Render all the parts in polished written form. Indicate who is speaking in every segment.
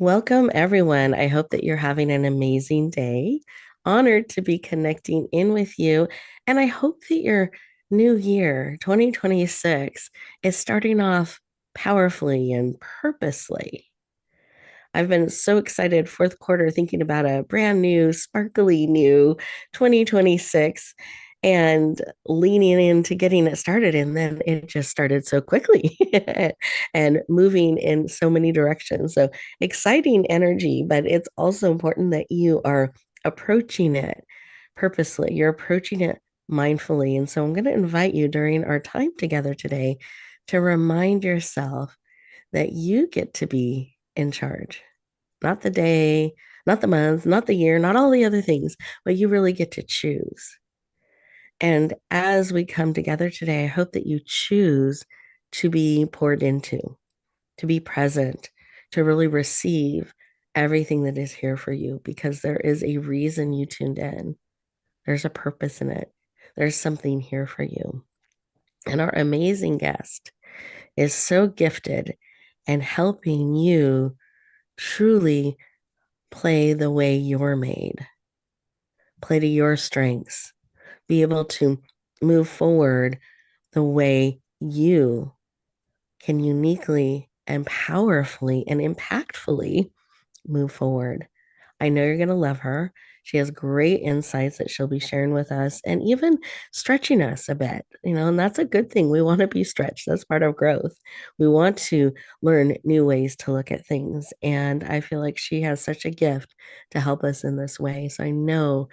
Speaker 1: Welcome, everyone. I hope that you're having an amazing day. Honored to be connecting in with you. And I hope that your new year, 2026, is starting off powerfully and purposely. I've been so excited fourth quarter thinking about a brand new, sparkly new 2026 and leaning into getting it started. And then it just started so quickly and moving in so many directions. So exciting energy, but it's also important that you are approaching it purposely. You're approaching it mindfully. And so I'm going to invite you during our time together today to remind yourself that you get to be in charge. Not the day, not the month, not the year, not all the other things, but you really get to choose. And as we come together today, I hope that you choose to be poured into, to be present, to really receive everything that is here for you, because there is a reason you tuned in. There's a purpose in it. There's something here for you. And our amazing guest is so gifted and helping you truly play the way you're made, play to your strengths, be able to move forward the way you can uniquely and powerfully and impactfully move forward. I know you're going to love her. She has great insights that she'll be sharing with us and even stretching us a bit, and that's a good thing. We want to be stretched. That's part of growth. We want to learn new ways to look at things. And I feel like she has such a gift to help us in this way. So I know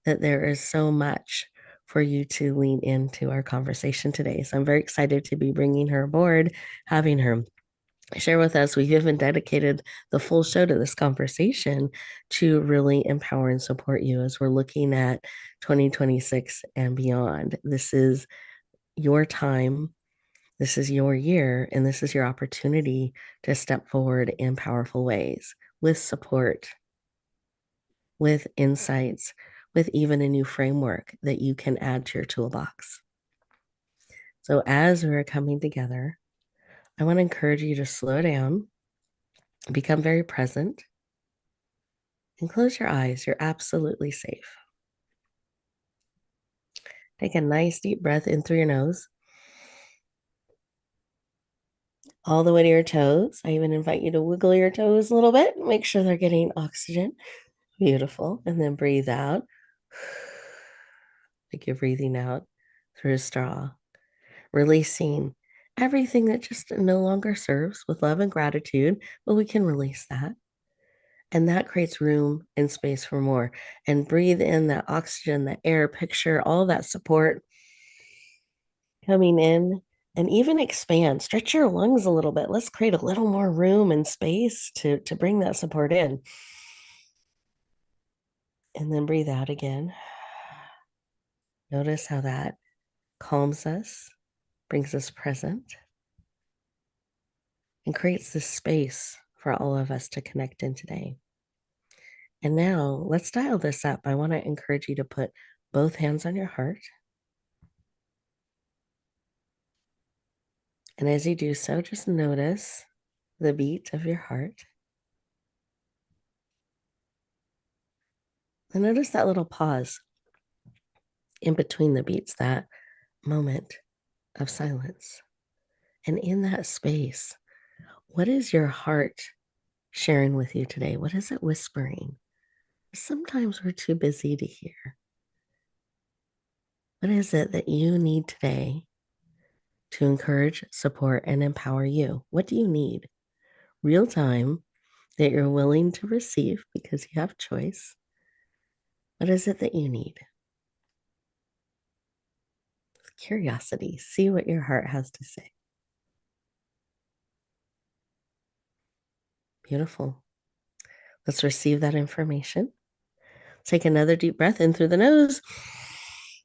Speaker 1: that there is so much for you to lean into our conversation today. So I'm very excited to be bringing her aboard, having her share with us. We've even dedicated the full show to this conversation to really empower and support you as we're looking at 2026 and beyond. This is your time. This is your year, and this is your opportunity to step forward in powerful ways with support, with insights, with even a new framework that you can add to your toolbox. So, as we're coming together, I want to encourage you to slow down, become very present, and close your eyes. You're absolutely safe. Take a nice deep breath in through your nose, all the way to your toes. I even invite you to wiggle your toes a little bit, make sure they're getting oxygen. Beautiful. And then breathe out like you're breathing out through a straw, releasing everything that just no longer serves with love and gratitude. But we can release that. And that creates room and space for more. And breathe in that oxygen, that air, picture all that support coming in, and even expand, stretch your lungs a little bit. Let's create a little more room and space to bring that support in. And then breathe out again. Notice how that calms us, brings us present, and creates this space for all of us to connect in today. And now let's dial this up. I want to encourage you to put both hands on your heart. And as you do so, just notice the beat of your heart. And notice that little pause in between the beats, that moment of silence. And in that space, what is your heart sharing with you today? What is it whispering? Sometimes we're too busy to hear. What is it that you need today to encourage, support, and empower you? What do you need? Real time that you're willing to receive because you have choice. What is it that you need? Curiosity. See what your heart has to say. Beautiful. Let's receive that information. Take another deep breath in through the nose,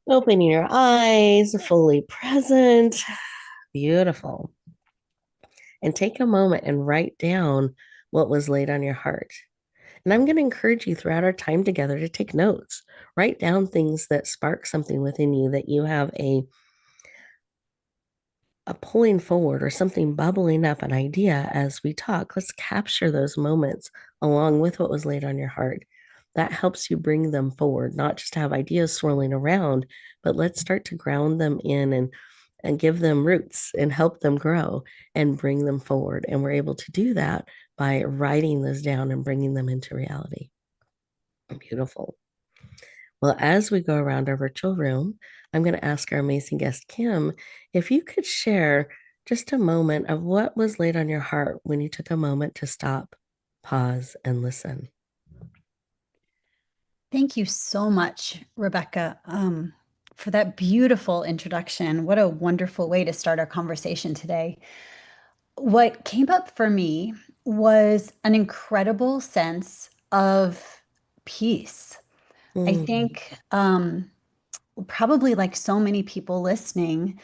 Speaker 1: opening your eyes, fully present. Beautiful. And take a moment and write down what was laid on your heart. And I'm going to encourage you throughout our time together to take notes. Write down things that spark something within you that you have a a pulling forward or something bubbling up, an idea as we talk. Let's capture those moments along with what was laid on your heart. That helps you bring them forward, not just have ideas swirling around, but let's start to ground them in and give them roots and help them grow and bring them forward. And we're able to do that by writing those down and bringing them into reality. Beautiful. Well, as we go around our virtual room, I'm going to ask our amazing guest, Kim, if you could share just a moment of what was laid on your heart when you took a moment to stop, pause, and listen.
Speaker 2: Thank you so much, Rebecca, for that beautiful introduction. What a wonderful way to start our conversation today. What came up for me was an incredible sense of peace. I
Speaker 1: Mm,
Speaker 2: think probably like so many people listening,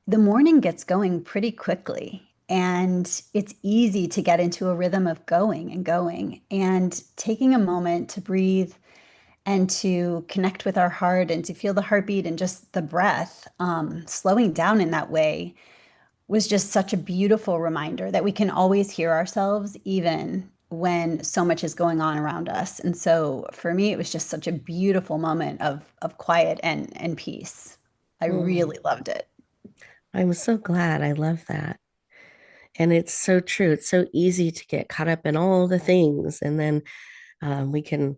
Speaker 2: the morning gets going pretty quickly. And it's easy to get into a rhythm of going and going. And taking a moment to breathe and to connect with our heart and to feel the heartbeat and just the breath, slowing down in that way was just such a beautiful reminder that we can always hear ourselves even when so much is going on around us. And so for me, it was just such a beautiful moment of quiet and peace. I
Speaker 1: mm.
Speaker 2: really loved it.
Speaker 1: I'm so glad. I love that. And it's so true. It's so easy to get caught up in all the things, and then we can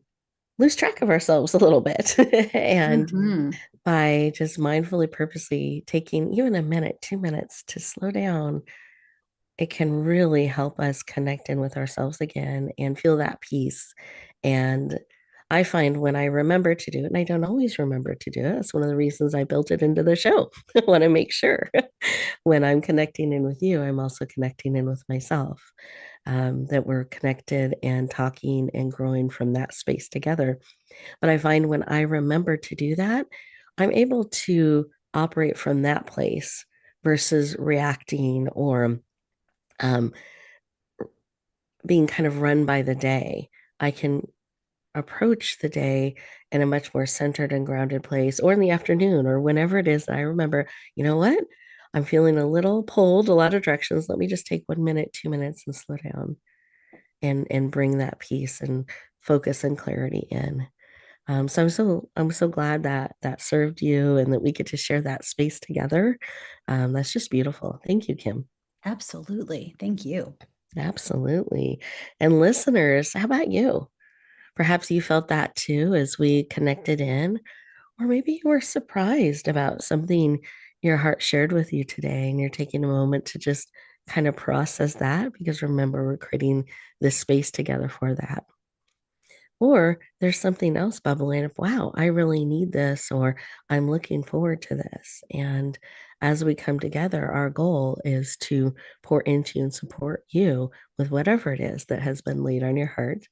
Speaker 1: lose track of ourselves a little bit. And
Speaker 2: Hmm.
Speaker 1: by just mindfully, purposely taking even a minute, 2 minutes to slow down, it can really help us connect in with ourselves again and feel that peace. And I find when I remember to do it, and I don't always remember to do it, that's one of the reasons I built it into the show. I want to make sure when I'm connecting in with you, I'm also connecting in with myself, that we're connected and talking and growing from that space together. But I find when I remember to do that, I'm able to operate from that place versus reacting or um, being kind of run by the day. I can approach the day in a much more centered and grounded place, or in the afternoon, or whenever it is that I remember, you know what? I'm feeling a little pulled a lot of directions. Let me just take 1 minute, 2 minutes and slow down and bring that peace and focus and clarity in. So I'm so glad that that served you and that we get to share that space together. That's just beautiful. Thank you, Kim.
Speaker 2: Absolutely. Thank you.
Speaker 1: Absolutely. And listeners, how about you? Perhaps you felt that too as we connected in, or maybe you were surprised about something your heart shared with you today, and you're taking a moment to just kind of process that because remember, we're creating this space together for that. Or there's something else bubbling up. Wow, I really need this, or I'm looking forward to this. And as we come together, our goal is to pour into and support you with whatever it is that has been laid on your heart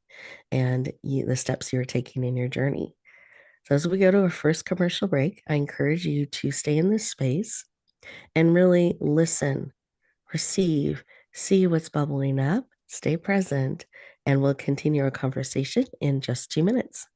Speaker 1: and the steps you're taking in your journey. So, as we go to our first commercial break, I encourage you to stay in this space and really listen, receive, see what's bubbling up, stay present, and we'll continue our conversation in just 2 minutes.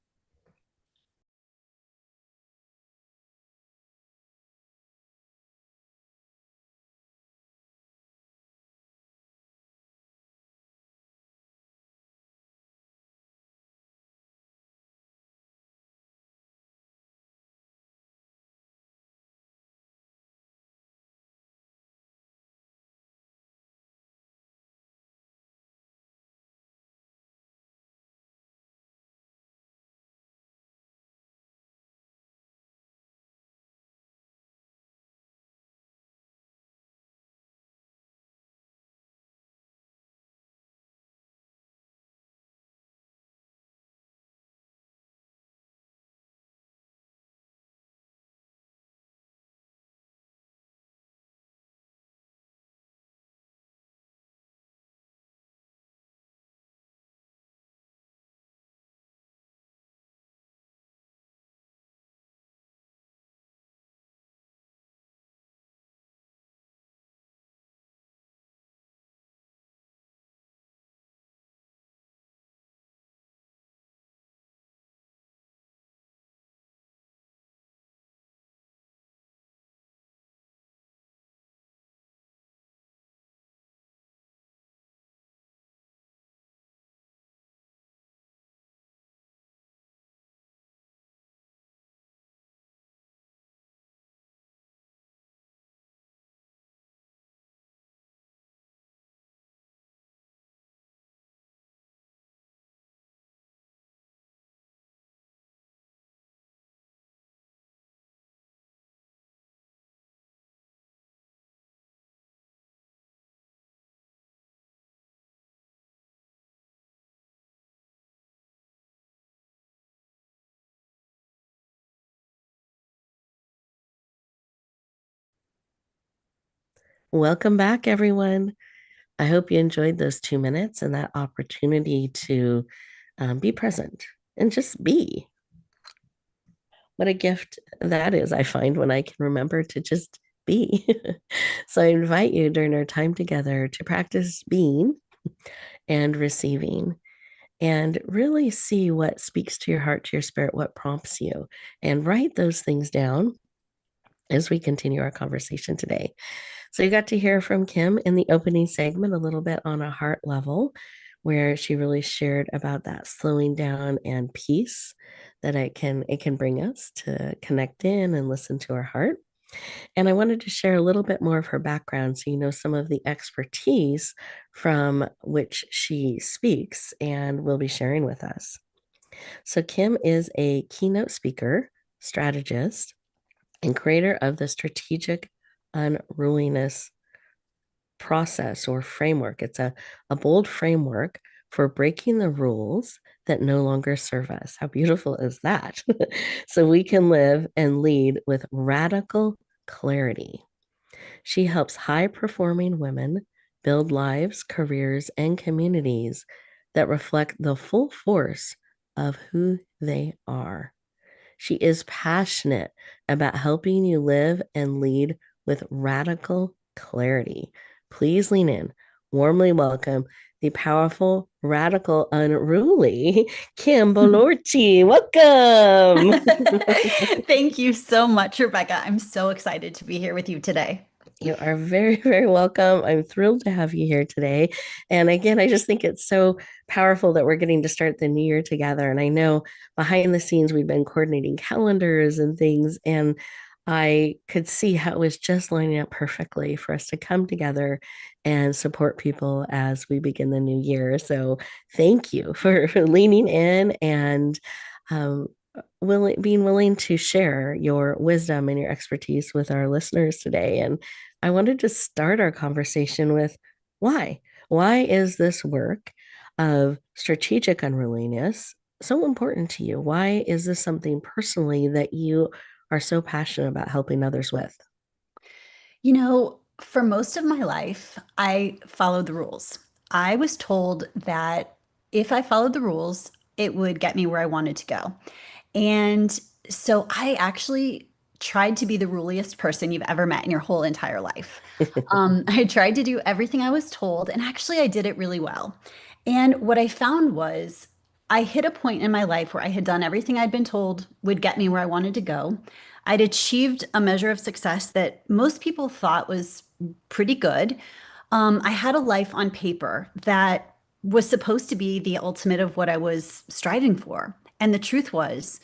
Speaker 1: Welcome back, everyone. I hope you enjoyed those 2 minutes and that opportunity to be present and just be. What a gift that is, I find, when I can remember to just be. So I invite you during our time together to practice being and receiving and really see what speaks to your heart, to your spirit, what prompts you, and write those things down as we continue our conversation today. So you got to hear from Kim in the opening segment a little bit on a heart level, where she really shared about that slowing down and peace that it can bring us to connect in and listen to our heart. And I wanted to share a little bit more of her background so you know some of the expertise from which she speaks and will be sharing with us. So Kim is a keynote speaker, strategist, and creator of the Strategic Unruliness process or framework. It's a bold framework for breaking the rules that no longer serve us. How beautiful is that? So we can live and lead with radical clarity. She helps high performing women build lives, careers, and communities that reflect the full force of who they are. She is passionate about helping you live and lead with radical clarity. Please lean in. Warmly welcome the powerful, radical, unruly Kim Bolourtchi. Welcome.
Speaker 2: Thank you so much, Rebecca. I'm so excited to be here with you today.
Speaker 1: You are very, very welcome. I'm thrilled to have you here today. And again, I just think it's so powerful that we're getting to start the new year together. And I know behind the scenes, we've been coordinating calendars and things. And I could see how it was just lining up perfectly for us to come together and support people as we begin the new year. So thank you for leaning in and um, being willing to share your wisdom and your expertise with our listeners today. And I wanted to start our conversation with why? Why is this work of strategic unruliness so important to you? Why is this something personally that you are so passionate about helping others with?
Speaker 2: For most of my life, I followed the rules. I was told that if I followed the rules, it would get me where I wanted to go. And so I actually tried to be the ruliest person you've ever met in your whole entire life. I tried to do everything I was told, and actually, I did it really well. And what I found was I hit a point in my life where I had done everything I'd been told would get me where I wanted to go. I'd achieved a measure of success that most people thought was pretty good. I had a life on paper that was supposed to be the ultimate of what I was striving for. And the truth was,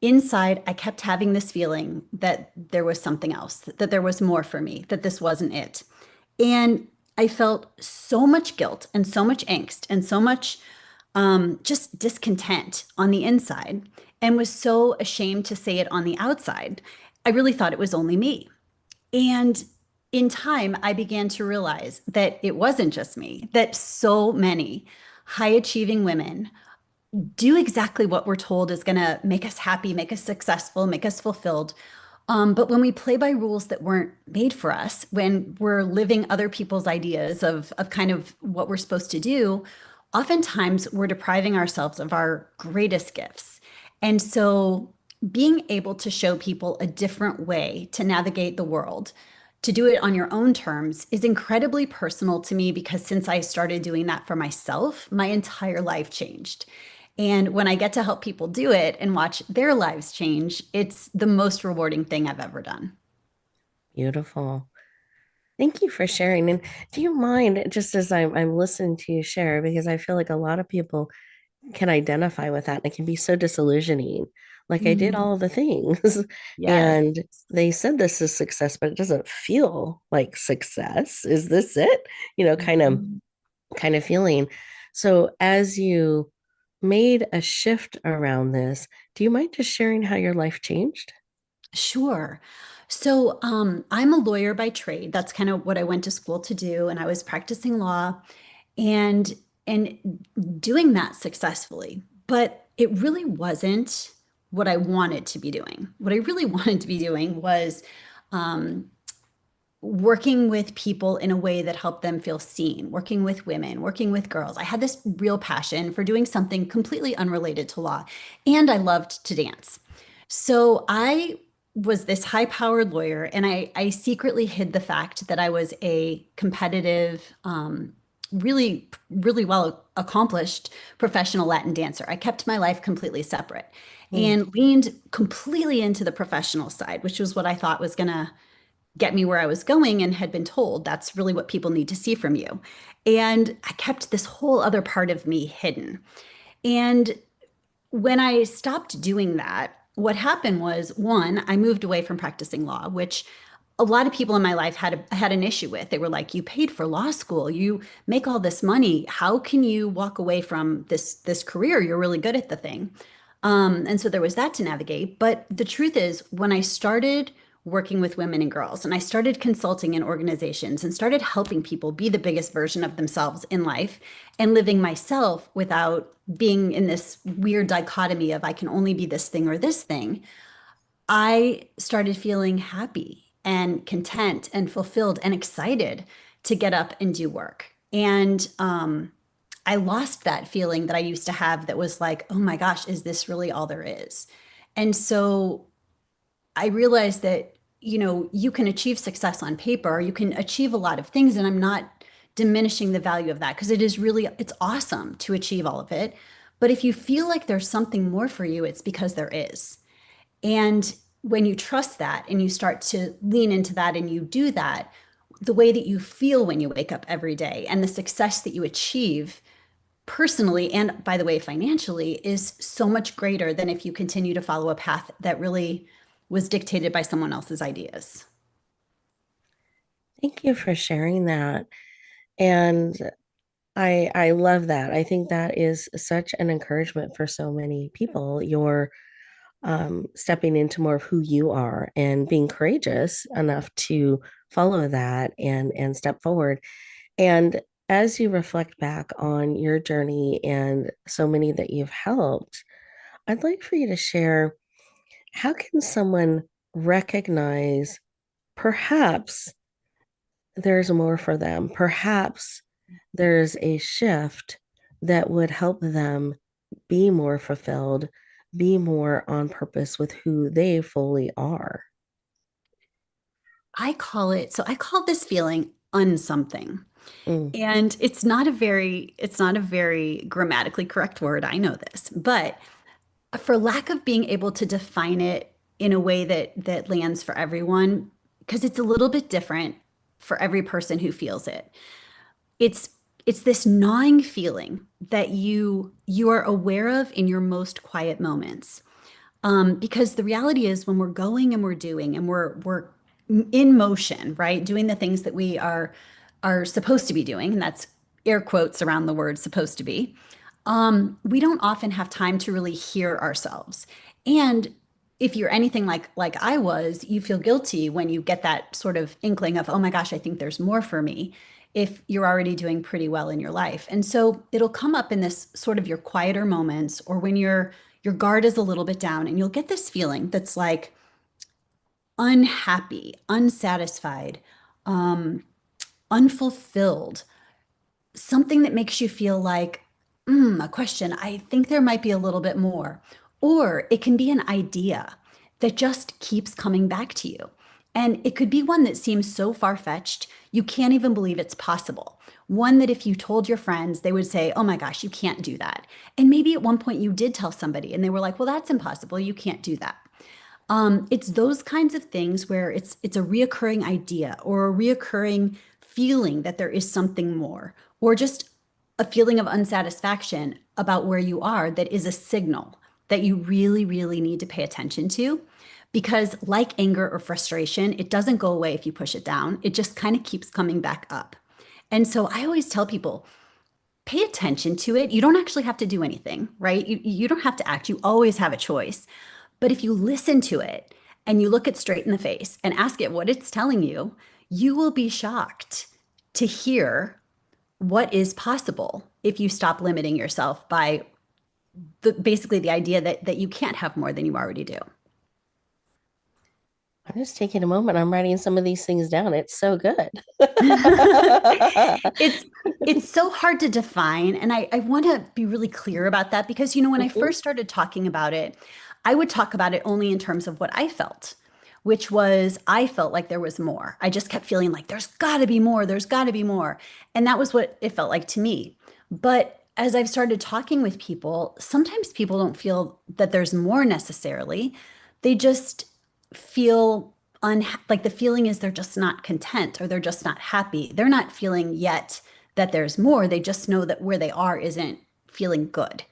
Speaker 2: inside, I kept having this feeling that there was something else, that there was more for me, that this wasn't it. And I felt so much guilt and so much angst and so much just discontent on the inside and was so ashamed to say it on the outside. I really thought it was only me. And in time, I began to realize that it wasn't just me, that so many high achieving women do exactly what we're told is going to make us happy, make us successful, make us fulfilled. But when we play by rules that weren't made for us, when we're living other people's ideas of kind of what we're supposed to do, oftentimes we're depriving ourselves of our greatest gifts. And so being able to show people a different way to navigate the world, to do it on your own terms, is incredibly personal to me because since I started doing that for myself, my entire life changed. And when I get to help people do it and watch their lives change, it's the most rewarding thing I've ever done.
Speaker 1: Beautiful. Thank you for sharing. And do you mind, just as I'm listening to you share, because I feel like a lot of people can identify with that. And it can be so disillusioning. Like I did
Speaker 2: Mm,
Speaker 1: all the things
Speaker 2: yes.
Speaker 1: and they said this is success, but it doesn't feel like success. Is this it? You know,
Speaker 2: Mhm.
Speaker 1: kind of feeling. So as you made a shift around this, do you mind just sharing how your life changed?
Speaker 2: Sure. So, I'm a lawyer by trade. That's kind of what I went to school to do, and I was practicing law and doing that successfully. But it really wasn't what I wanted to be doing. What I really wanted to be doing was working with people in a way that helped them feel seen, working with women, working with girls. I had this real passion for doing something completely unrelated to law, and I loved to dance. So I was this high-powered lawyer, and I secretly hid the fact that I was a competitive, really, really well accomplished professional Latin dancer. I kept my life completely separate
Speaker 1: Mm.
Speaker 2: and leaned completely into the professional side, which was what I thought was going to get me where I was going and had been told that's really what people need to see from you. And I kept this whole other part of me hidden. And when I stopped doing that, what happened was one, I moved away from practicing law, which a lot of people in my life had an issue with. They were like, "You paid for law school. You make all this money. How can you walk away from this career? You're really good at the thing." And so there was that to navigate. But the truth is, when I started working with women and girls, and I started consulting in organizations and started helping people be the biggest version of themselves in life and living myself without being in this weird dichotomy of I can only be this thing or this thing, I started feeling happy and content and fulfilled and excited to get up and do work. And I lost that feeling that I used to have that was like, oh my gosh, is this really all there is? And so I realized that, you can achieve success on paper, you can achieve a lot of things, and I'm not diminishing the value of that because it's awesome to achieve all of it. But if you feel like there's something more for you, it's because there is. And when you trust that and you start to lean into that and you do that, the way that you feel when you wake up every day and the success that you achieve personally and by the way financially is so much greater than if you continue to follow a path that really was dictated by someone else's ideas.
Speaker 1: Thank you for sharing that. And I love that. I think that is such an encouragement for so many people. You're stepping into more of who you are and being courageous enough to follow that and step forward. And as you reflect back on your journey and so many that you've helped, I'd like for you to share how can someone recognize perhaps there's more for them? Perhaps there's a shift that would help them be more fulfilled, be more on purpose with who they fully are.
Speaker 2: I call this feeling unsomething.
Speaker 1: Mm.
Speaker 2: And it's not a very grammatically correct word. I know this, but for lack of being able to define it in a way that lands for everyone, because it's a little bit different for every person who feels it. It's it's this gnawing feeling that you are aware of in your most quiet moments. Because the reality is when we're going and we're doing and we're in motion, right? Doing the things that we are supposed to be doing, and that's air quotes around the word supposed to be. We don't often have time to really hear ourselves. And if you're anything like I was, you feel guilty when you get that sort of inkling of, oh my gosh, I think there's more for me, if you're already doing pretty well in your life. And so it'll come up in this sort of your quieter moments or when your guard is a little bit down and you'll get this feeling that's like unhappy, unsatisfied, um, unfulfilled, something that makes you feel like, a question, I think there might be a little bit more. Or it can be an idea that just keeps coming back to you. And it could be one that seems so far-fetched, you can't even believe it's possible. One that if you told your friends, they would say, oh my gosh, you can't do that. And maybe at one point you did tell somebody and they were like, well, that's impossible. You can't do that. It's those kinds of things where it's a reoccurring idea or a reoccurring feeling that there is something more, or just a feeling of unsatisfaction about where you are that is a signal that you really, really need to pay attention to. Because, like anger or frustration, it doesn't go away if you push it down. It just kind of keeps coming back up. And so I always tell people, pay attention to it. You don't actually have to do anything, right? You don't have to act. You always have a choice. But if you listen to it and you look it straight in the face and ask it what it's telling you, you will be shocked to hear what is possible if you stop limiting yourself by basically the idea that you can't have more than you already do.
Speaker 1: I'm just taking a moment. I'm writing some of these things down. It's so good.
Speaker 2: It's it's so hard to define, and I want to be really clear about that because when I
Speaker 1: Mhm.
Speaker 2: first started talking about it, I would talk about it only in terms of what I felt, which was I felt like there was more. I just kept feeling like there's got to be more, there's got to be more. And that was what it felt like to me. But as I've started talking with people, sometimes people don't feel that there's more necessarily. They just feel like the feeling is they're just not content or they're just not happy. They're not feeling yet that there's more. They just know that where they are isn't feeling good.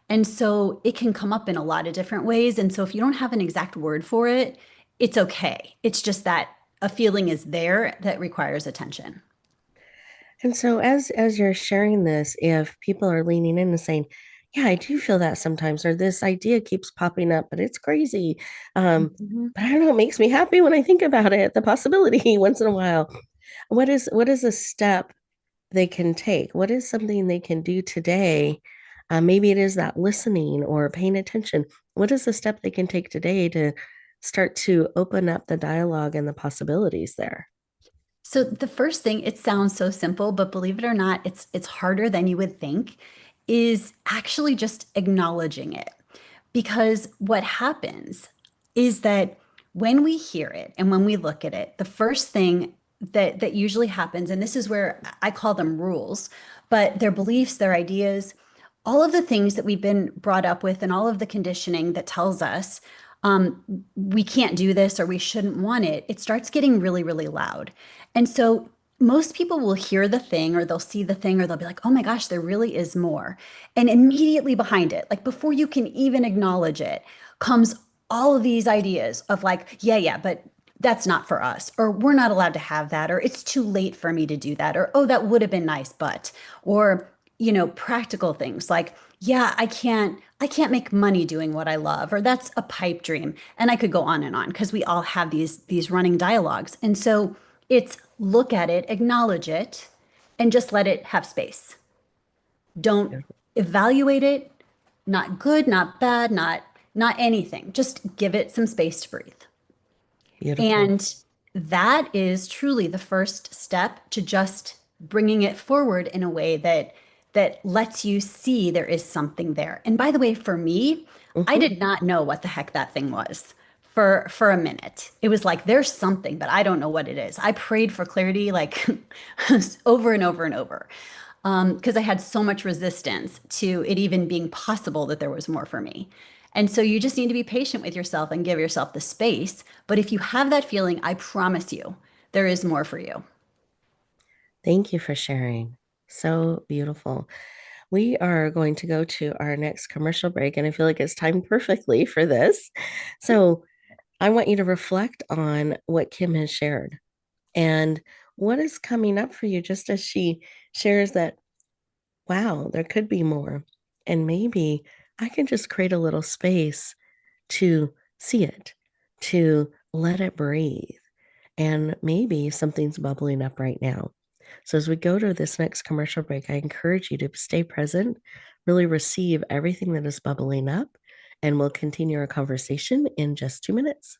Speaker 2: And so it can come up in a lot of different ways. And so if you don't have an exact word for it, it's okay. It's just that a feeling is there that requires attention.
Speaker 1: And so as you're sharing this, if people are leaning in and saying, "Yeah, I do feel that sometimes," or this idea keeps popping up, but it's crazy.
Speaker 2: Mhm.
Speaker 1: But I don't know, it makes me happy when I think about it, the possibility once in a while. What is a step they can take? What is something they can do today? Maybe it is that listening or paying attention. What is a step they can take today to start to open up the dialogue and the possibilities there?
Speaker 2: So the first thing, it sounds so simple, but believe it or not, it's harder than you would think, is actually just acknowledging it. Because what happens is that when we hear it and when we look at it, the first thing that usually happens, and this is where I call them rules, but their beliefs, their ideas, all of the things that we've been brought up with and all of the conditioning that tells us we can't do this or we shouldn't want it, it starts getting really, really loud. And so most people will hear the thing or they'll see the thing or they'll be like, oh my gosh, there really is more. And immediately behind it, like before you can even acknowledge it, comes all of these ideas of like, yeah, yeah, but that's not for us, or we're not allowed to have that, or it's too late for me to do that, or oh, that would have been nice, but, or, practical things like, yeah, I can't make money doing what I love, or that's a pipe dream. And I could go on and on because we all have these running dialogues. And so it's look at it, acknowledge it, and just let it have space. Don't evaluate it, not good, not bad, not anything. Just give it some space to breathe.
Speaker 1: Beautiful.
Speaker 2: And that is truly the first step to just bringing it forward in a way that lets you see there is something there. And by the way, for me, I
Speaker 1: Mhm.
Speaker 2: did not know what the heck that thing was for a minute. It was like there's something, but I don't know what it is. I prayed for clarity like over and over and over because I had so much resistance to it even being possible that there was more for me. And so you just need to be patient with yourself and give yourself the space. But if you have that feeling, I promise you, there is more for you.
Speaker 1: Thank you for sharing. So beautiful. We are going to go to our next commercial break, and I feel like it's timed perfectly for this. So I want you to reflect on what Kim has shared and what is coming up for you just as she shares that, wow, there could be more. And maybe I can just create a little space to see it, to let it breathe. And maybe something's bubbling up right now. So, as we go to this next commercial break, I encourage you to stay present, really receive everything that is bubbling up, and we'll continue our conversation in just 2 minutes.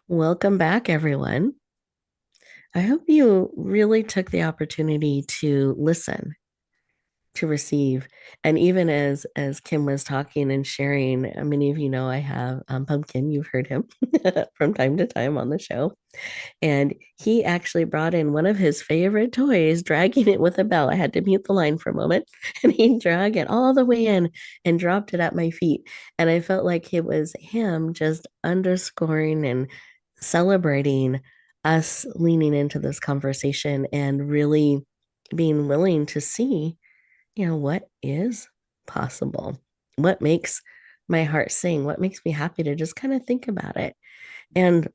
Speaker 1: Welcome back, everyone. I hope you really took the opportunity to listen, to receive, and even as Kim was talking and sharing, many of you know I have Pumpkin. You've heard him from time to time on the show, and he actually brought in one of his favorite toys, dragging it with a bell. I had to mute the line for a moment, and he dragged it all the way in and dropped it at my feet, and I felt like it was him just underscoring and celebrating us leaning into this conversation and really being willing to see, what is possible, what makes my heart sing, what makes me happy to just kind of think about it. And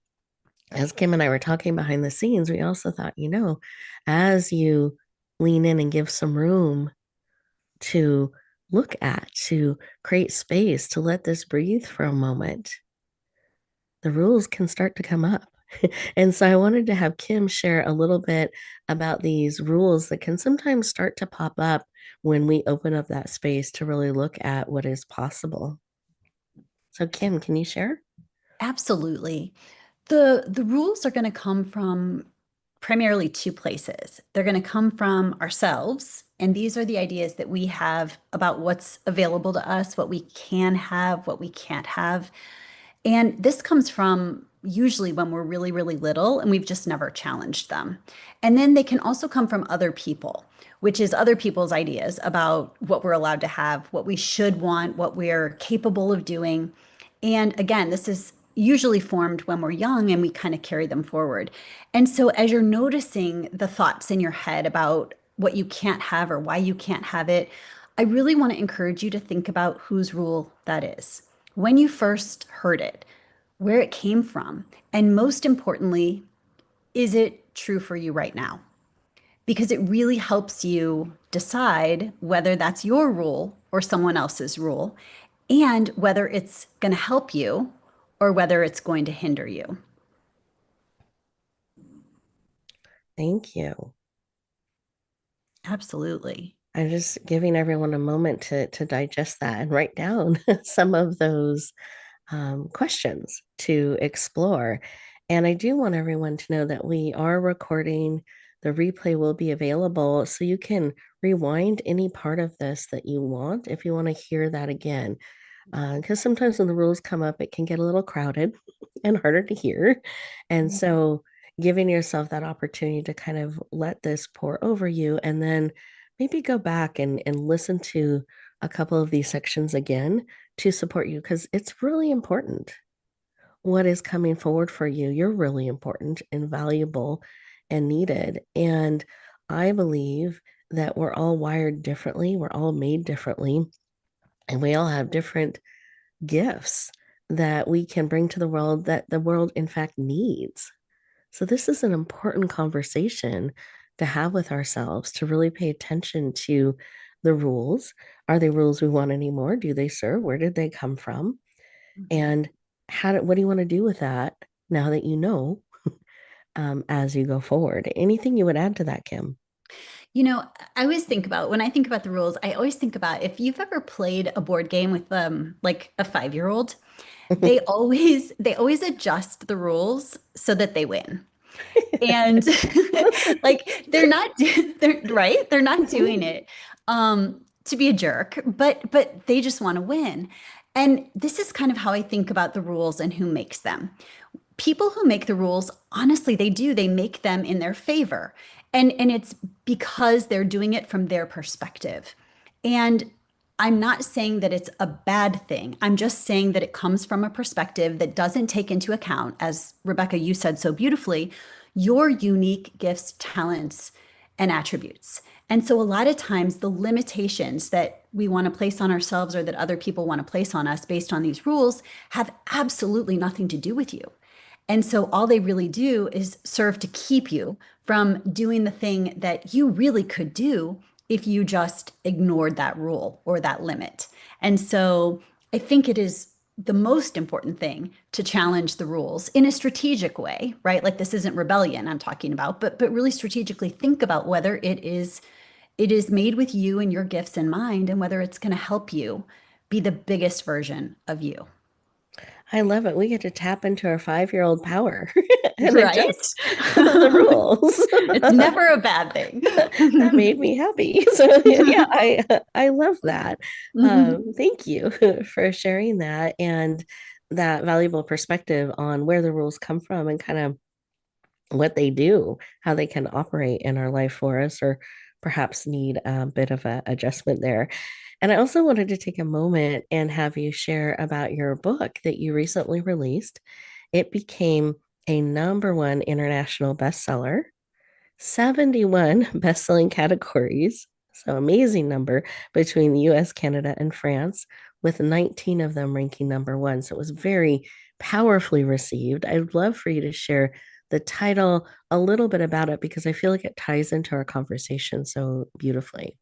Speaker 1: as Kim and I were talking behind the scenes, we also thought, as you lean in and give some room to look at, to create space, to let this breathe for a moment, the rules can start to come up. And so I wanted to have Kim share a little bit about these rules that can sometimes start to pop up when we open up that space to really look at what is possible. So, Kim, can you share?
Speaker 2: Absolutely. The rules are going to come from primarily two places. They're going to come from ourselves, and these are the ideas that we have about what's available to us, what we can have, what we can't have. And this comes from usually when we're really, really little and we've just never challenged them. And then they can also come from other people, which is other people's ideas about what we're allowed to have, what we should want, what we're capable of doing. And again, this is usually formed when we're young and we kind of carry them forward. And so as you're noticing the thoughts in your head about what you can't have or why you can't have it, I really want to encourage you to think about whose rule that is. When you first heard it, where it came from, and most importantly, is it true for you right now? Because it really helps you decide whether that's your rule or someone else's rule, and whether it's going to help you or whether it's going to hinder you.
Speaker 1: Thank you.
Speaker 2: Absolutely.
Speaker 1: I'm just giving everyone a moment to digest that and write down some of those questions to explore. And I do want everyone to know that we are recording. The replay will be available so you can rewind any part of this that you want if you want to hear that again. Because sometimes when the rules come up, it can get a little crowded and harder to hear. And so, giving yourself that opportunity to kind of let this pour over you and then maybe go back and listen to a couple of these sections again to support you because it's really important what is coming forward for you. You're really important and valuable and needed. And I believe that we're all wired differently, we're all made differently, and we all have different gifts that we can bring to the world that the world, in fact, needs. So, this is an important conversation to have with ourselves to really pay attention to the rules. Are they rules we want anymore? Do they serve? Where did they come from?
Speaker 2: Mhm.
Speaker 1: And what do you want to do with that now that you know as you go forward? Anything you would add to that, Kim?
Speaker 2: You know, I always think about when I think about the rules, I always think about if you've ever played a board game with like a 5-year-old, they always adjust the rules so that they win. And like they're right, they're not doing it to be a jerk, but they just want to win. And this is kind of how I think about the rules and who makes them. People who make the rules, honestly, they make them in their favor. And it's because they're doing it from their perspective. And I'm not saying that it's a bad thing. I'm just saying that it comes from a perspective that doesn't take into account, as Rebecca, you said so beautifully, your unique gifts, talents, and attributes. And so a lot of times the limitations that we want to place on ourselves or that other people want to place on us based on these rules have absolutely nothing to do with you. And so all they really do is serve to keep you from doing the thing that you really could do if you just ignored that rule or that limit. And so I think it is the most important thing to challenge the rules in a strategic way, right? Like this isn't rebellion I'm talking about, but really strategically think about whether it is made with you and your gifts in mind and whether it's going to help you be the biggest version of you.
Speaker 1: I love it. We get to tap into our 5-year-old power and
Speaker 2: Right?
Speaker 1: adjust the rules.
Speaker 2: It's never a bad thing.
Speaker 1: That made me happy. So yeah, I love that.
Speaker 2: Mhm.
Speaker 1: Thank you for sharing that and that valuable perspective on where the rules come from and kind of what they do, how they can operate in our life for us, or perhaps need a bit of a adjustment there. And I also wanted to take a moment and have you share about your book that you recently released. It became a #1 international bestseller, 71 best-selling categories. So amazing number between the US, Canada, and France, with 19 of them ranking #1. So it was very powerfully received. I'd love for you to share the title, a little bit about it, because I feel like it ties into our conversation so beautifully.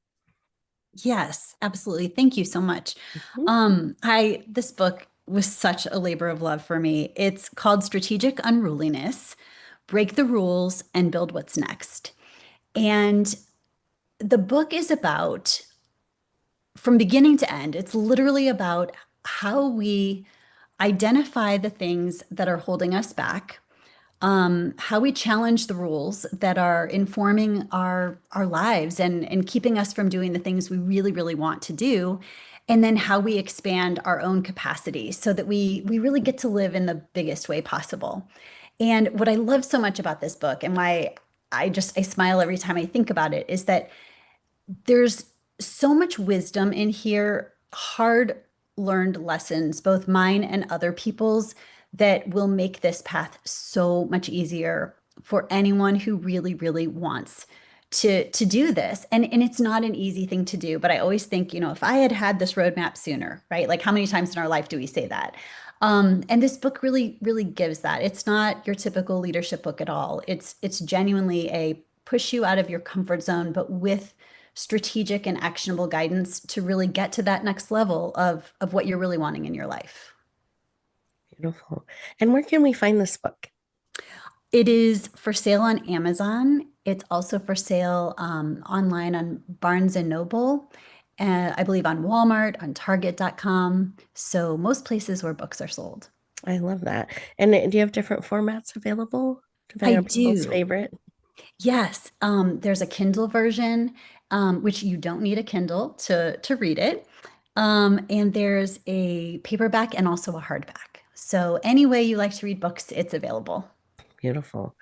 Speaker 2: Yes, absolutely. Thank you so much.
Speaker 1: Mhm.
Speaker 2: I this book was such a labor of love for me. It's called Strategic Unruliness: Break the Rules and Build What's Next. And the book is about, from beginning to end, it's literally about how we identify the things that are holding us back, how we challenge the rules that are informing our lives and keeping us from doing the things we really, really want to do, and then how we expand our own capacity so that we really get to live in the biggest way possible. And what I love so much about this book, and why I smile every time I think about it, is that there's so much wisdom in here, hard learned lessons, both mine and other people's, that will make this path so much easier for anyone who really, really wants to do this. And it's not an easy thing to do, but I always think, if I had had this roadmap sooner, right? Like how many times in our life do we say that? And this book really, really gives that. It's not your typical leadership book at all. It's genuinely a push you out of your comfort zone, but with strategic and actionable guidance to really get to that next level of what you're really wanting in your life.
Speaker 1: Beautiful. And where can we find this book?
Speaker 2: It is for sale on Amazon. It's also for sale online on Barnes and Noble, I believe on Walmart, on Target.com. So most places where books are sold.
Speaker 1: I love that. And do you have different formats available
Speaker 2: I
Speaker 1: depending on people's
Speaker 2: do.
Speaker 1: favorite?
Speaker 2: Yes, there's a Kindle version, which you don't need a Kindle to read it. And there's a paperback and also a hardback. So any way you like to read books, it's available.
Speaker 1: Beautiful.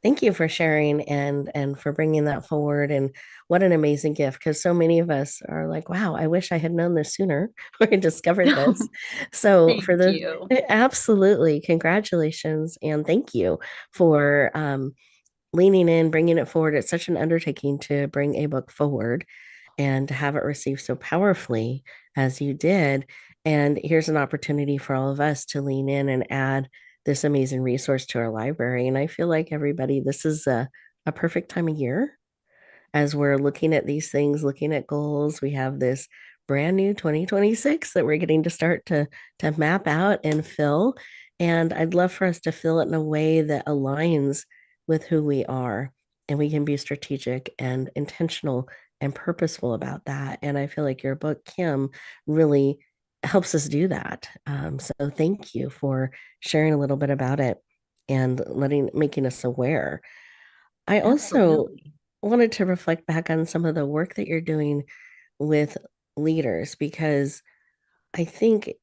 Speaker 1: Thank you for sharing and for bringing that forward. And what an amazing gift, because so many of us are like, wow, I wish I had known this sooner or discovered this. So for
Speaker 2: Thank
Speaker 1: the
Speaker 2: you.
Speaker 1: absolutely congratulations and thank you for leaning in, bringing it forward. It's such an undertaking to bring a book forward and to have it received so powerfully as you did. And here's an opportunity for all of us to lean in and add this amazing resource to our library. And I feel like everybody, this is a perfect time of year as we're looking at these things, looking at goals. We have this brand new 2026 that we're getting to start to map out and fill. And I'd love for us to fill it in a way that aligns with who we are. And we can be strategic and intentional and purposeful about that. And I feel like your book, Kim, really helps us do that. So thank you for sharing a little bit about it and making us aware. I also
Speaker 2: Absolutely.
Speaker 1: wanted to reflect back on some of the work that you're doing with leaders because I think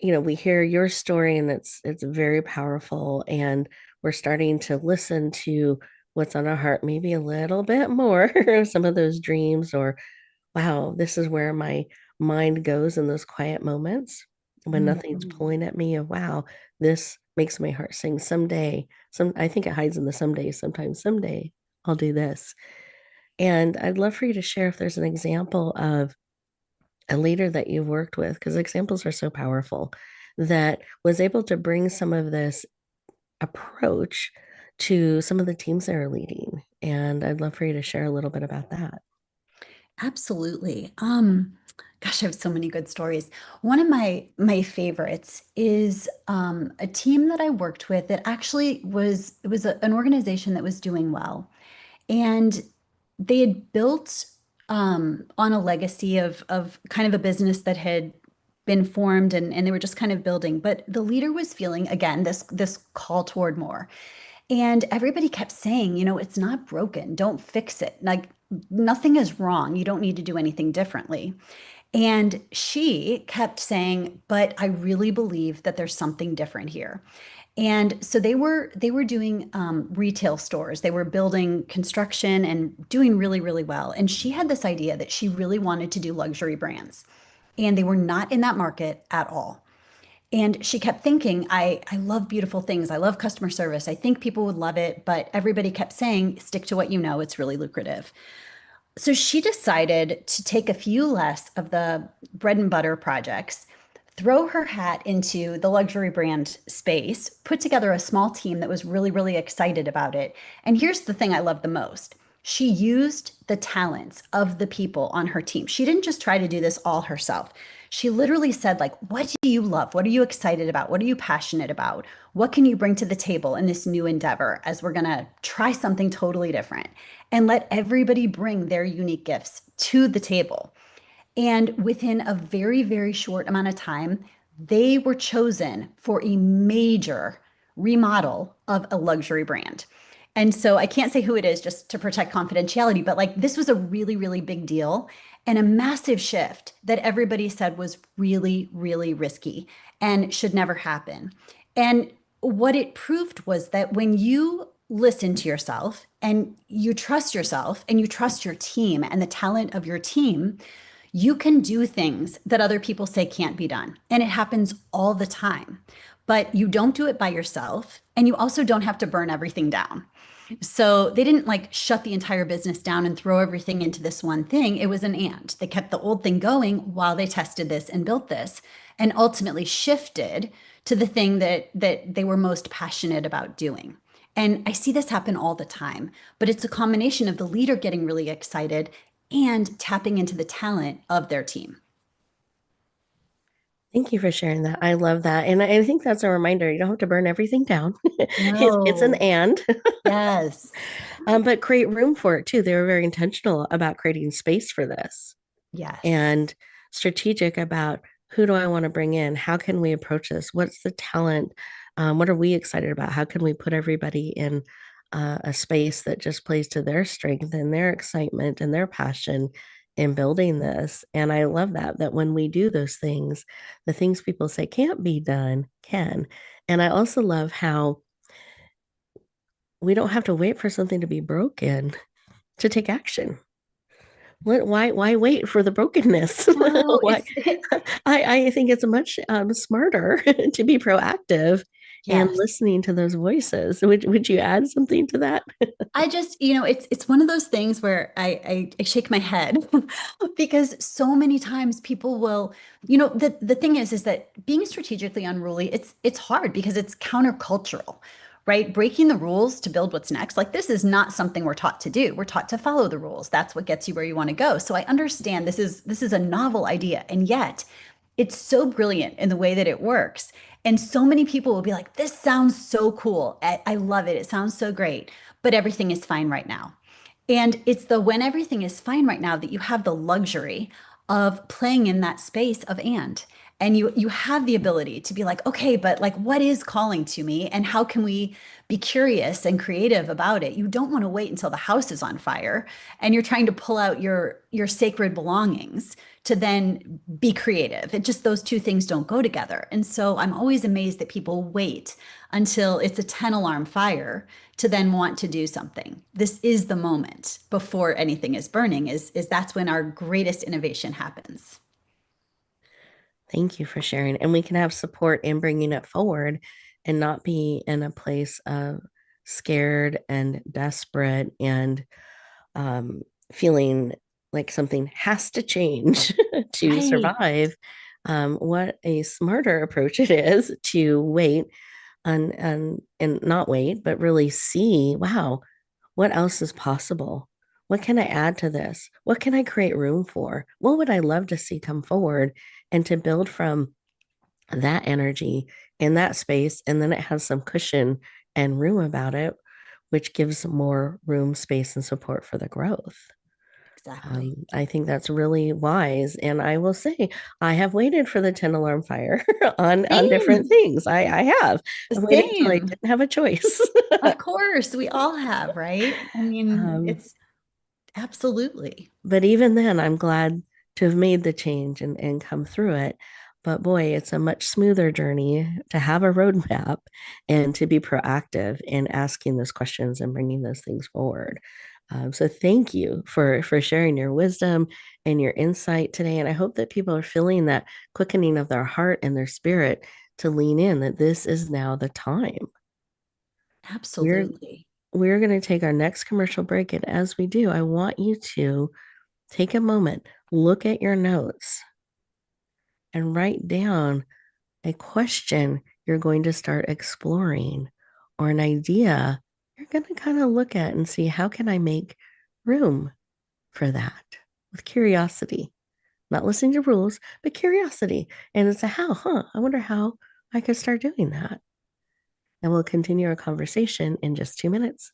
Speaker 1: we hear your story and it's very powerful and we're starting to listen to what's on our heart maybe a little bit more some of those dreams or wow, this is where my mind goes in those quiet moments when nothing's
Speaker 2: Mhm.
Speaker 1: pulling at me of wow, this makes my heart sing someday. I think it hides in the someday, sometimes someday I'll do this. And I'd love for you to share if there's an example of a leader that you've worked with, because examples are so powerful, that was able to bring some of this approach to some of the teams they're leading. And I'd love for you to share a little bit about that.
Speaker 2: Absolutely. Gosh, I have so many good stories. One of my favorites is a team that I worked with that actually an organization that was doing well. And they had built on a legacy of kind of a business that had been formed and they were just kind of building. But the leader was feeling again this call toward more. And everybody kept saying, it's not broken. Don't fix it. Like nothing is wrong. You don't need to do anything differently. And she kept saying, but I really believe that there's something different here. And so they were doing retail stores. They were building construction and doing really, really well. And she had this idea that she really wanted to do luxury brands. And they were not in that market at all. And she kept thinking, I love beautiful things. I love customer service. I think people would love it. But everybody kept saying, stick to what you know. It's really lucrative. So she decided to take a few less of the bread and butter projects, throw her hat into the luxury brand space, put together a small team that was really, really excited about it. And here's the thing I love the most. She used the talents of the people on her team. She didn't just try to do this all herself. She literally said, like, what do you love? What are you excited about? What are you passionate about? What can you bring to the table in this new endeavor as we're going to try something totally different? And let everybody bring their unique gifts to the table. And within a very, very short amount of time, they were chosen for a major remodel of a luxury brand. And so I can't say who it is just to protect confidentiality, but like this was a really, really big deal and a massive shift that everybody said was really, really risky and should never happen. And what it proved was that when you listen to yourself and you trust your team and the talent of your team, you can do things that other people say can't be done. And it happens all the time. But you don't do it by yourself. And you also don't have to burn everything down. So they didn't like shut the entire business down and throw everything into this one thing. It was an and. They kept the old thing going while they tested this and built this and ultimately shifted to the thing that they were most passionate about doing. And I see this happen all the time, but it's a combination of the leader getting really excited and tapping into the talent of their team.
Speaker 1: Thank you for sharing that. I love that. And I think that's a reminder. You don't have to burn everything down. It's an
Speaker 2: No.
Speaker 1: and,
Speaker 2: Yes.
Speaker 1: but create room for it too. They were very intentional about creating space for this
Speaker 2: Yes.
Speaker 1: and strategic about who do I want to bring in? How can we approach this? What's the talent? What are we excited about? How can we put everybody in a space that just plays to their strength and their excitement and their passion in building this? And I love that when we do those things, the things people say can't be done can. And I also love how we don't have to wait for something to be broken to take action. Why wait for the brokenness?
Speaker 2: No,
Speaker 1: Why? I think it's much smarter to be proactive and
Speaker 2: yes.
Speaker 1: listening to those voices. Would you add something to that?
Speaker 2: I just, it's one of those things where I shake my head because so many times people will, the thing is that being strategically unruly, it's hard because it's countercultural, right? Breaking the rules to build what's next. Like this is not something we're taught to do. We're taught to follow the rules. That's what gets you where you want to go. So I understand this is a novel idea, and yet it's so brilliant in the way that it works. And so many people will be like, this sounds so cool. I love it. It sounds so great, but everything is fine right now. And it's the when everything is fine right now that you have the luxury of playing in that space of and you have the ability to be like, okay, but like what is calling to me and how can we be curious and creative about it? You don't want to wait until the house is on fire and you're trying to pull out your sacred belongings to then be creative. It just those two things don't go together. And so I'm always amazed that people wait until it's a 10 alarm fire to then want to do something. This is the moment before anything is burning is that's when our greatest innovation happens.
Speaker 1: Thank you for sharing. And we can have support in bringing it forward and not be in a place of scared and desperate and um, feeling like something has to change to
Speaker 2: Right.
Speaker 1: survive. What a smarter approach it is to wait and not wait, but really see, wow, what else is possible? What can I add to this? What can I create room for? What would I love to see come forward and to build from that energy in that space? And then it has some cushion and room about it, which gives more room, space, and support for the growth.
Speaker 2: Exactly.
Speaker 1: I think that's really wise. And I will say, I have waited for the 10 alarm fire on different
Speaker 2: Same.
Speaker 1: things. I have. I waited until I
Speaker 2: Same.
Speaker 1: didn't have a choice.
Speaker 2: Of course, we all have, right? I mean,
Speaker 1: um,
Speaker 2: it's absolutely.
Speaker 1: but even then, I'm glad to have made the change and come through it. But boy, it's a much smoother journey to have a roadmap and to be proactive in asking those questions and bringing those things forward. So thank you for sharing your wisdom and your insight today. And I hope that people are feeling that quickening of their heart and their spirit to lean in that this is now the time. We're
Speaker 2: Absolutely.
Speaker 1: we're going to take our next commercial break. And as we do, I want you to take a moment, look at your notes, and write down a question you're going to start exploring or an idea you're going to kind of look at and see how can I make room for that with curiosity, not listening to rules, but curiosity. And it's a how, huh? I wonder how I could start doing that. And we'll continue our conversation in just 2 minutes.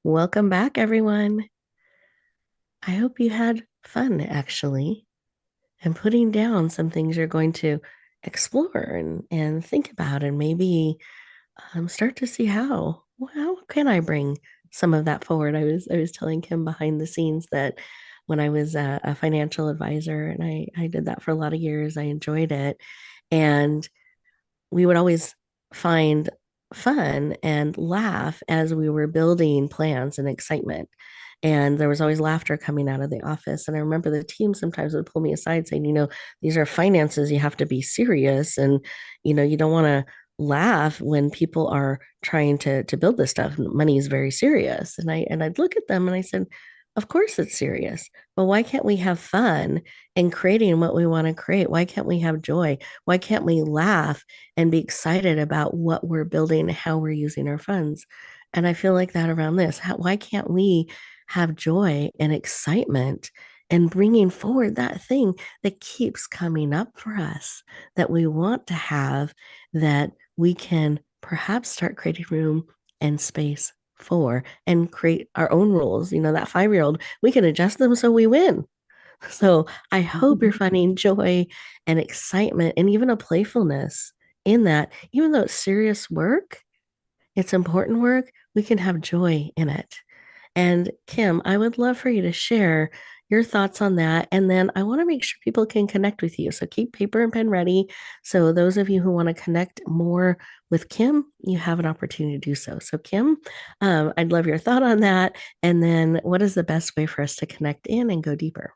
Speaker 1: Welcome back, everyone. I hope you had fun actually and putting down some things you're going to explore and think about and maybe start to see how can I bring some of that forward. I was telling Kim behind the scenes that when I was a financial advisor and I did that for a lot of years, I enjoyed it. And we would always find fun and laugh as we were building plans and excitement. And there was always laughter coming out of the office. And I remember the team sometimes would pull me aside saying, these are finances, you have to be serious. And, you don't want to laugh when people are trying to build this stuff. Money is very serious. And I'd look at them and I said, of course it's serious, but why can't we have fun in creating what we want to create? Why can't we have joy? Why can't we laugh and be excited about what we're building and how we're using our funds? And I feel like that around this. Why can't we have joy and excitement and bringing forward that thing that keeps coming up for us that we want to have that we can perhaps start creating room and space for and create our own rules. That 5-year-old, we can adjust them so we win. So I hope you're finding joy and excitement and even a playfulness in that. Even though it's serious work, it's important work, we can have joy in it. And Kim, I would love for you to share your thoughts on that. And then I want to make sure people can connect with you. So keep paper and pen ready. So those of you who want to connect more with Kim, you have an opportunity to do so. So Kim, I'd love your thought on that. And then what is the best way for us to connect in and go deeper?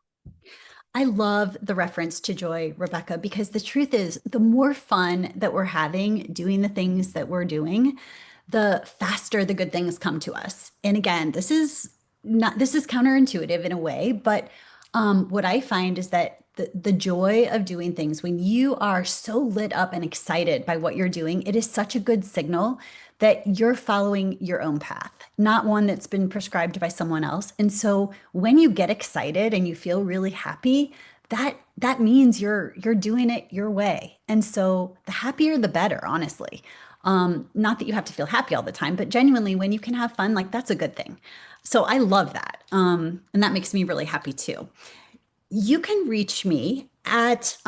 Speaker 2: I love the reference to joy, Rebecca, because the truth is, the more fun that we're having doing the things that we're doing, the faster the good things come to us. And again, this is counterintuitive in a way, but what I find is that the joy of doing things, when you are so lit up and excited by what you're doing, it is such a good signal that you're following your own path, not one that's been prescribed by someone else. And so when you get excited and you feel really happy, that means you're doing it your way. And so the happier the better, honestly. Not that you have to feel happy all the time, but genuinely when you can have fun, like that's a good thing. So I love that. And that makes me really happy too. You can reach me at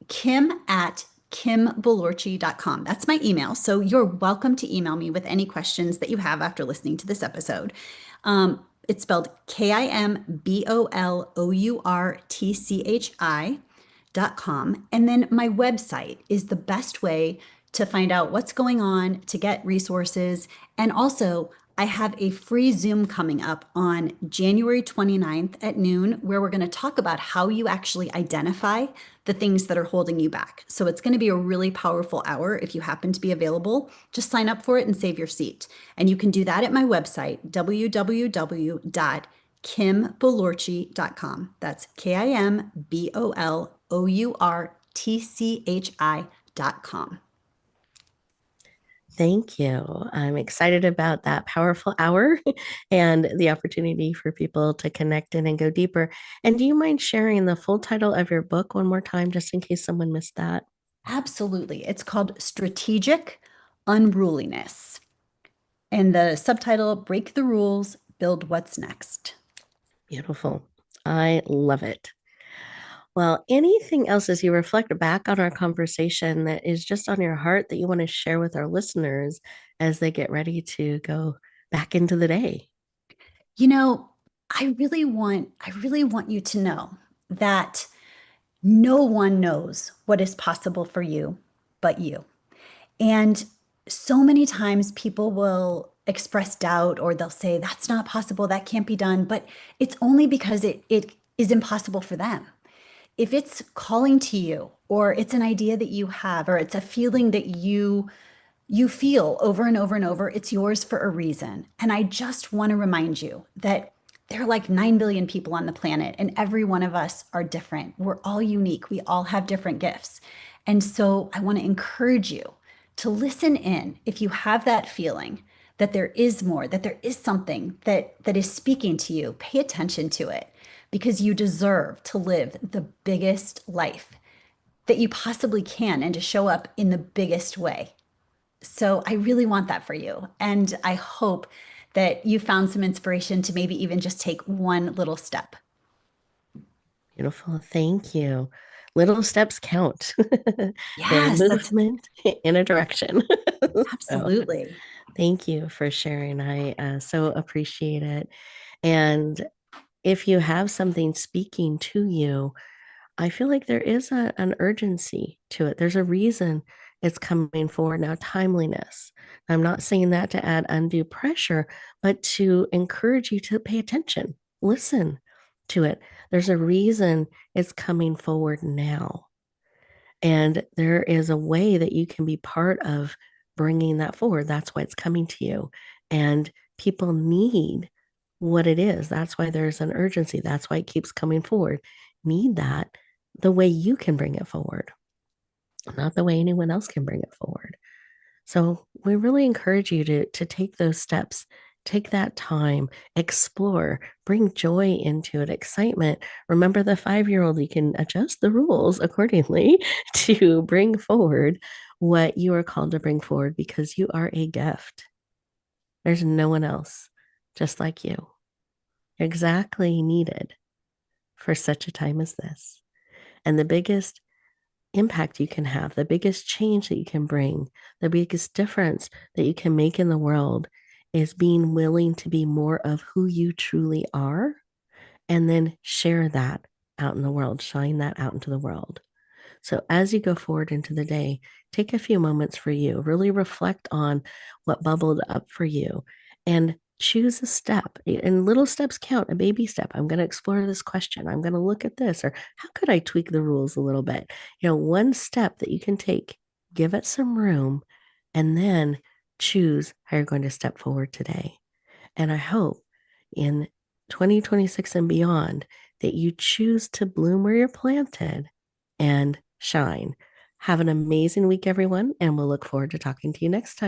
Speaker 2: Kim at kimbolourtchi.com. That's my email. So you're welcome to email me with any questions that you have after listening to this episode. It's spelled KIMBOLOURTCHI.com. And then my website is the best way to find out what's going on, to get resources. And also, I have a free Zoom coming up on January 29th at noon, where we're going to talk about how you actually identify the things that are holding you back. So it's going to be a really powerful hour. If you happen to be available, just sign up for it and save your seat. And you can do that at my website, www.kimbolourtchi.com. That's KIMBOLOURTCHI.com.
Speaker 1: Thank you. I'm excited about that powerful hour and the opportunity for people to connect in and go deeper. And do you mind sharing the full title of your book one more time, just in case someone missed that?
Speaker 2: Absolutely. It's called Strategic Unruliness. And the subtitle, Break the Rules, Build What's Next.
Speaker 1: Beautiful. I love it. Well, anything else as you reflect back on our conversation that is just on your heart that you want to share with our listeners as they get ready to go back into the day?
Speaker 2: You know, I really want you to know that no one knows what is possible for you but you. And so many times people will express doubt or they'll say, that's not possible, that can't be done. But it's only because it is impossible for them. If it's calling to you, or it's an idea that you have, or it's a feeling that you feel over and over and over, it's yours for a reason. And I just want to remind you that there are like 9 billion people on the planet, and every one of us are different. We're all unique. We all have different gifts. And so I want to encourage you to listen in if you have that feeling that there is more, that there is something that is speaking to you. Pay attention to it because you deserve to live the biggest life that you possibly can and to show up in the biggest way. So I really want that for you. And I hope that you found some inspiration to maybe even just take one little step.
Speaker 1: Beautiful. Thank you. Little steps count. They're
Speaker 2: Yes, that's
Speaker 1: movement in a direction. So
Speaker 2: absolutely.
Speaker 1: thank you for sharing. I so appreciate it. And if you have something speaking to you, I feel like there is an urgency to it. There's a reason it's coming forward now, timeliness. I'm not saying that to add undue pressure, but to encourage you to pay attention, listen to it. There's a reason it's coming forward now. And there is a way that you can be part of bringing that forward. That's why it's coming to you. And people need what it is. That's why there's an urgency. That's why it keeps coming forward. Need that the way you can bring it forward, not the way anyone else can bring it forward. So we really encourage you to take those steps, take that time, explore, bring joy into it, excitement. Remember the 5-year-old, you can adjust the rules accordingly to bring forward what you are called to bring forward because you are a gift. There's no one else just like you, exactly needed for such a time as this. And the biggest impact you can have, the biggest change that you can bring, the biggest difference that you can make in the world is being willing to be more of who you truly are and then share that out in the world, shine that out into the world. So as you go forward into the day, take a few moments for you, really reflect on what bubbled up for you and choose a step. And little steps count, a baby step. I'm going to explore this question. I'm going to look at this, or how could I tweak the rules a little bit? One step that you can take, give it some room, and then choose how you're going to step forward today. And I hope in 2026 and beyond that you choose to bloom where you're planted and shine. Have an amazing week, everyone, and we'll look forward to talking to you next time.